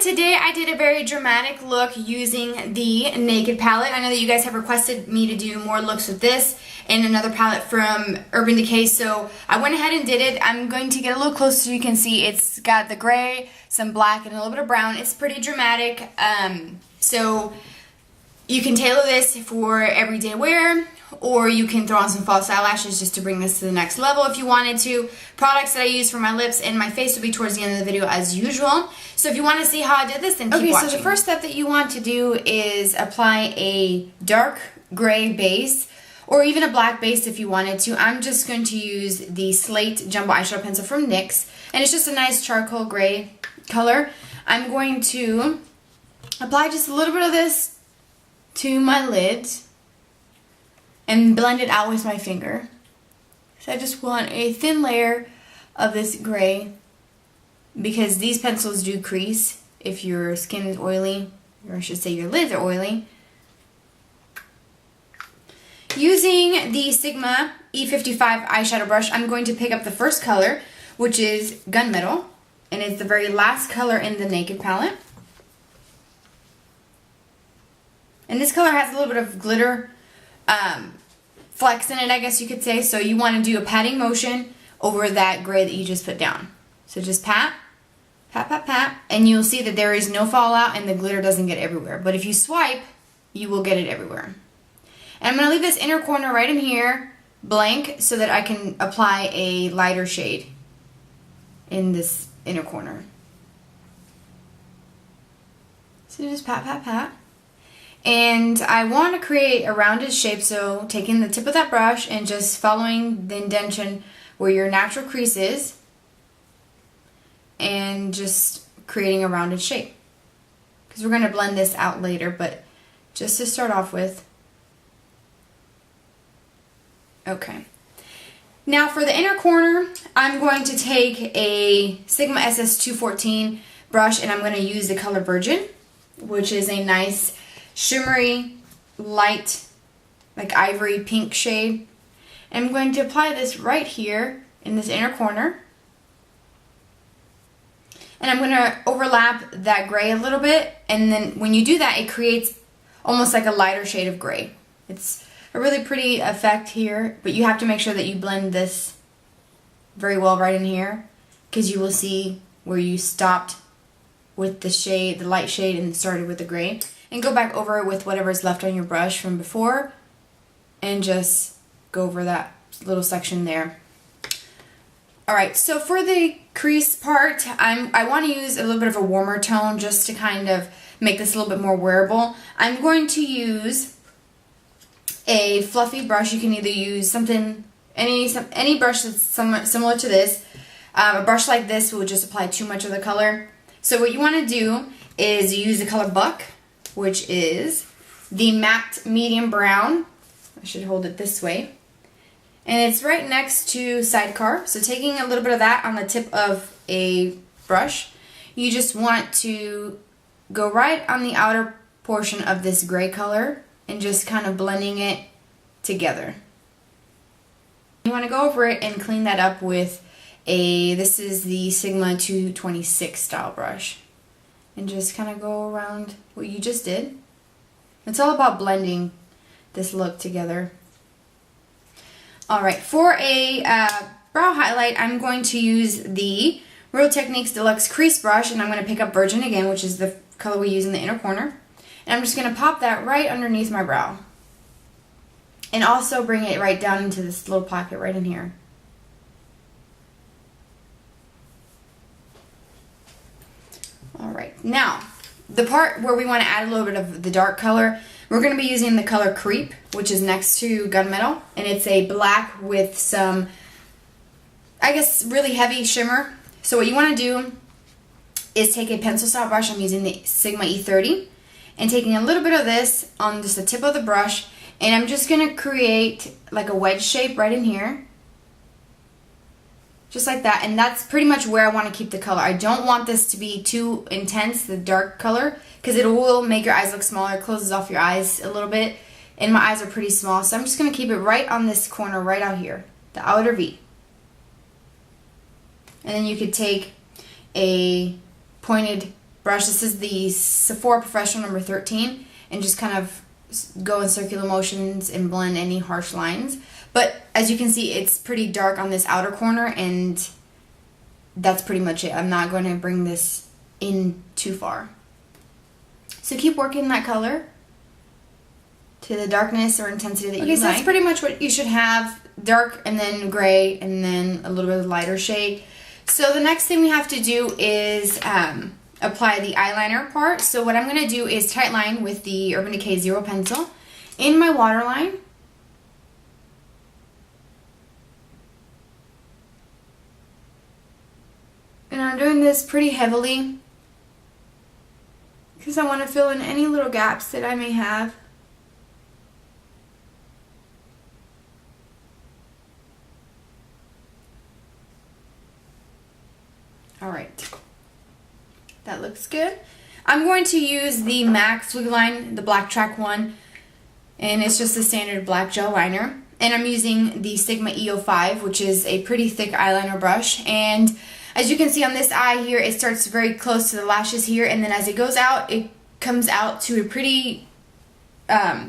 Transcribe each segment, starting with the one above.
today I did a very dramatic look using the Naked palette. I know that you guys have requested me to do more looks with this and another palette from Urban Decay, so I went ahead and did it. I'm going to get a little closer so you can see it's got the gray, some black, and a little bit of brown. It's pretty dramatic, so you can tailor this for everyday wear, or you can throw on some false eyelashes just to bring this to the next level if you wanted to. Products that I use for my lips and my face will be towards the end of the video as usual. So if you want to see how I did this, then keep watching. So the first step that you want to do is apply a dark gray base, or even a black base if you wanted to. I'm just going to use the Slate Jumbo Eyeshadow Pencil from NYX, and it's just a nice charcoal gray color. I'm going to apply just a little bit of this to my lids and blend it out with my finger. So I just want a thin layer of this gray, because these pencils do crease if your skin is oily, or I should say your lids are oily. Using the Sigma E55 eyeshadow brush, I'm going to pick up the first color, which is Gunmetal, and it's the very last color in the Naked palette. And this color has a little bit of glitter flex in it, I guess you could say. So you want to do a patting motion over that gray that you just put down. So just pat, pat, pat, pat, and you'll see that there is no fallout and the glitter doesn't get everywhere. But if you swipe, you will get it everywhere. And I'm going to leave this inner corner right in here blank so that I can apply a lighter shade in this inner corner. So just pat, pat, pat. And I want to create a rounded shape, so taking the tip of that brush and just following the indentation where your natural crease is and just creating a rounded shape. Because we're going to blend this out later, but just to start off with. Okay. Now for the inner corner, I'm going to take a Sigma SS214 brush, and I'm going to use the color Virgin, which is a nice shimmery, light, like ivory pink shade. And I'm going to apply this right here in this inner corner. And I'm going to overlap that gray a little bit, and then when you do that, it creates almost like a lighter shade of gray. It's a really pretty effect here, but you have to make sure that you blend this very well right in here, because you will see where you stopped with the shade, the light shade, and started with the gray. And go back over it with whatever's left on your brush from before, and just go over that little section there. Alright, so for the crease part, I want to use a little bit of a warmer tone just to kind of make this a little bit more wearable. I'm going to use a fluffy brush. You can either use any brush that's similar to this. A brush like this will just apply too much of the color. So what you want to do is use the color Buck, which is the matte medium brown. I should hold it this way. And it's right next to Sidecar. So taking a little bit of that on the tip of a brush, you just want to go right on the outer portion of this gray color and just kind of blending it together. You want to go over it and clean that up with this is the Sigma 226 style brush. And just kind of go around what you just did. It's all about blending this look together. Alright, for a brow highlight, I'm going to use the Real Techniques Deluxe Crease Brush, and I'm going to pick up Virgin again, which is the color we use in the inner corner. And I'm just going to pop that right underneath my brow. And also bring it right down into this little pocket right in here. Alright, now, the part where we want to add a little bit of the dark color, we're going to be using the color Creep, which is next to Gunmetal, and it's a black with some, I guess, really heavy shimmer. So what you want to do is take a pencil style brush. I'm using the Sigma E30, and taking a little bit of this on just the tip of the brush, and I'm just going to create like a wedge shape right in here. Just like that, and that's pretty much where I want to keep the color. I don't want this to be too intense, the dark color, because it will make your eyes look smaller. It closes off your eyes a little bit, and my eyes are pretty small, so I'm just going to keep it right on this corner, right out here, the outer V. And then you could take a pointed brush. This is the Sephora Professional number 13, and just kind of go in circular motions and blend any harsh lines. But as you can see, it's pretty dark on this outer corner, and that's pretty much it. I'm not going to bring this in too far. So keep working that color to the darkness or intensity that you like. Okay, so that's pretty much what you should have. Dark and then gray and then a little bit of lighter shade. So the next thing we have to do is apply the eyeliner part. So what I'm going to do is tight line with the Urban Decay Zero pencil in my waterline. And I'm doing this pretty heavily because I want to fill in any little gaps that I may have. Alright, that looks good. I'm going to use the MAC Swig Line, the Black Track one, and it's just a standard black gel liner. And I'm using the Sigma EO5, which is a pretty thick eyeliner brush. And as you can see on this eye here, it starts very close to the lashes here, and then as it goes out, it comes out to a pretty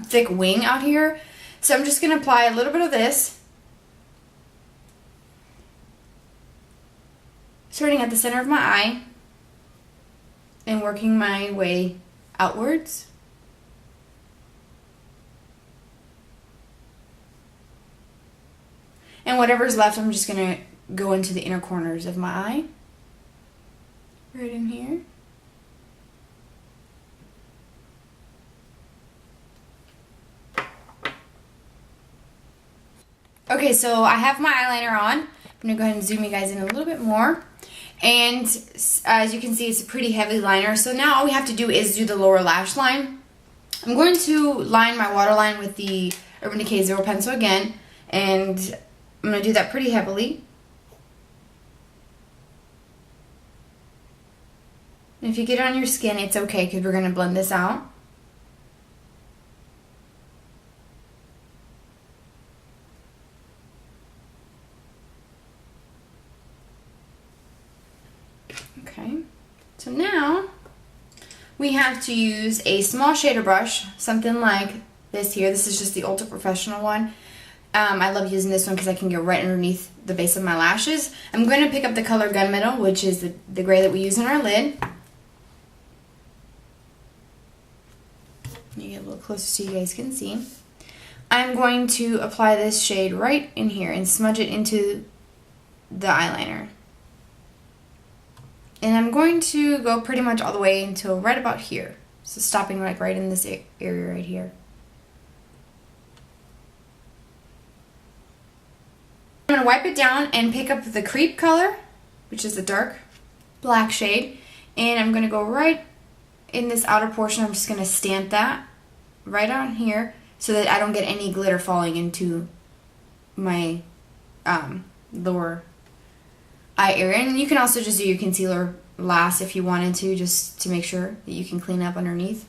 thick wing out here. So I'm just going to apply a little bit of this, starting at the center of my eye and working my way outwards. And whatever's left, I'm just going to go into the inner corners of my eye. Right in here. Okay, so I have my eyeliner on. I'm going to go ahead and zoom you guys in a little bit more. And as you can see, it's a pretty heavy liner. So now all we have to do is do the lower lash line. I'm going to line my waterline with the Urban Decay Zero pencil again. And I'm going to do that pretty heavily. And if you get it on your skin, it's okay because we're going to blend this out. Okay, so now we have to use a small shader brush, something like this here. This is just the Ultra Professional one. I love using this one because I can get right underneath the base of my lashes. I'm going to pick up the color Gunmetal, which is the gray that we use in our lid. You get a little closer so you guys can see. I'm going to apply this shade right in here and smudge it into the eyeliner. And I'm going to go pretty much all the way until right about here. So stopping like right in this area right here. I'm going to wipe it down and pick up the Creep color, which is a dark black shade. And I'm going to go right in this outer portion. I'm just going to stamp that right on here so that I don't get any glitter falling into my lower eye area. And you can also just do your concealer last if you wanted to, just to make sure that you can clean up underneath.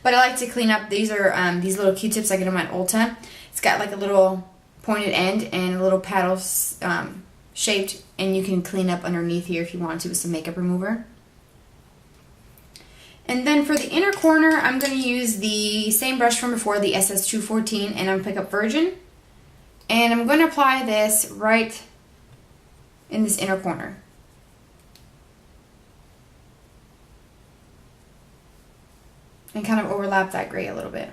But I like to clean up, these are these little Q-tips I get them at Ulta. It's got like a little pointed end and a little paddle shaped, and you can clean up underneath here if you want to with some makeup remover. And then for the inner corner, I'm going to use the same brush from before, the SS214, and I'm going to pick up Virgin. And I'm going to apply this right in this inner corner. And kind of overlap that gray a little bit.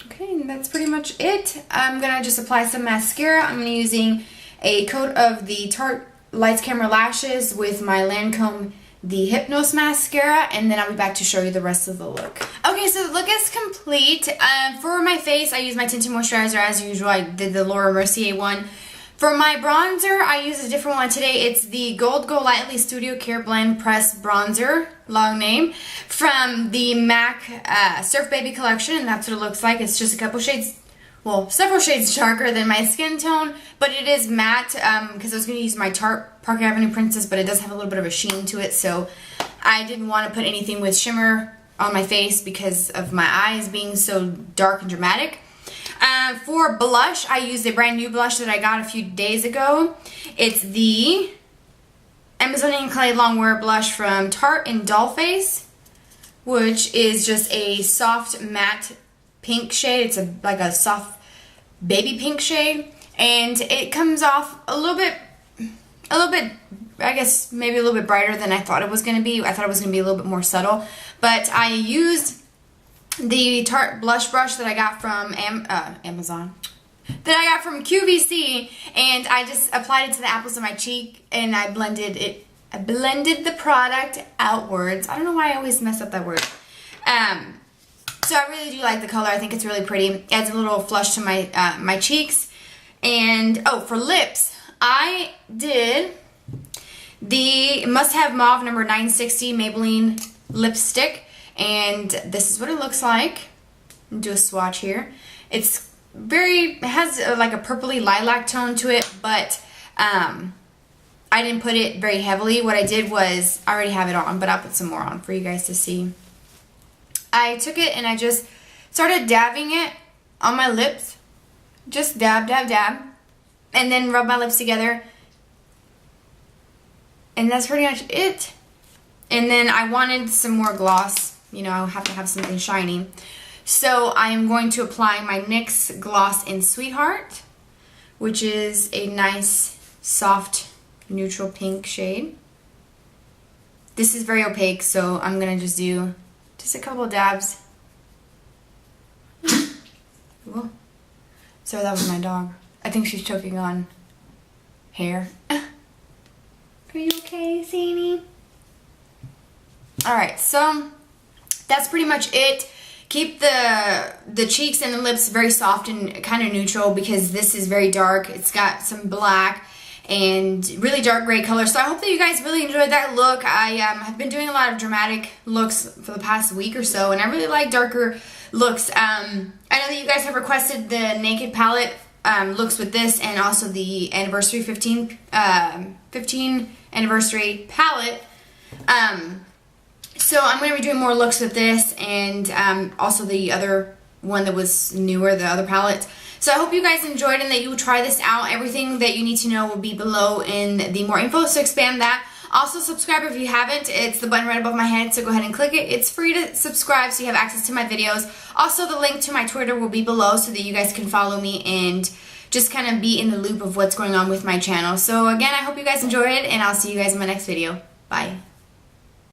Okay, and that's pretty much it. I'm going to just apply some mascara. I'm using a coat of the Tarte Lights Camera Lashes with my Lancome the Hypnose mascara, and then I'll be back to show you the rest of the look. Okay, so the look is complete. For my face, I use my tinted moisturizer as usual. I did the Laura Mercier one. For my bronzer, I use a different one today. It's the Gold Go Lightly Studio Care Blend Press Bronzer, long name, from the MAC Surf Baby collection, and that's what it looks like. It's just a couple shades, well, several shades darker than my skin tone, but it is matte because I was going to use my Tarte Park Avenue Princess, but it does have a little bit of a sheen to it, so I didn't want to put anything with shimmer on my face because of my eyes being so dark and dramatic. For blush, I used a brand new blush that I got a few days ago. It's the Amazonian Clay Longwear Blush from Tarte in Dollface, which is just a soft matte pink shade. It's like a soft baby pink shade, and it comes off a little bit, I guess maybe a little bit brighter than I thought it was going to be. I thought it was going to be a little bit more subtle, but I used the Tarte blush brush that I got from Amazon, that I got from QVC, and I just applied it to the apples of my cheek, and I blended it. I blended the product outwards. I don't know why I always mess up that word. So I really do like the color. I think it's really pretty. It adds a little flush to my my cheeks. And oh, for lips, I did the Must Have Mauve number 960 Maybelline lipstick. And this is what it looks like. Do a swatch here. It has like a purpley lilac tone to it, but I didn't put it very heavily. What I did was, I already have it on, but I'll put some more on for you guys to see. I took it and I just started dabbing it on my lips. Just dab, dab, dab. And then rub my lips together. And that's pretty much it. And then I wanted some more gloss. You know, I have to have something shiny. So I am going to apply my NYX Gloss in Sweetheart, which is a nice, soft, neutral pink shade. This is very opaque, so I'm going to just do just a couple of dabs. Whoa. Sorry, that was my dog. I think she's choking on hair. Are you okay, Zany? Alright, so that's pretty much it. Keep the cheeks and the lips very soft and kind of neutral because this is very dark. It's got some black and really dark gray color. So I hope that you guys really enjoyed that look. I have been doing a lot of dramatic looks for the past week or so, and I really like darker looks. I know that you guys have requested the Naked palette looks with this, and also the anniversary 15 anniversary palette. So I'm going to be doing more looks with this, and also the other one that was newer, the other palette. So I hope you guys enjoyed and that you will try this out. Everything that you need to know will be below in the more info, so expand that. Also subscribe if you haven't. It's the button right above my head, so go ahead and click it. It's free to subscribe so you have access to my videos. Also, the link to my Twitter will be below so that you guys can follow me and just kind of be in the loop of what's going on with my channel. So again, I hope you guys enjoyed, and I'll see you guys in my next video. Bye.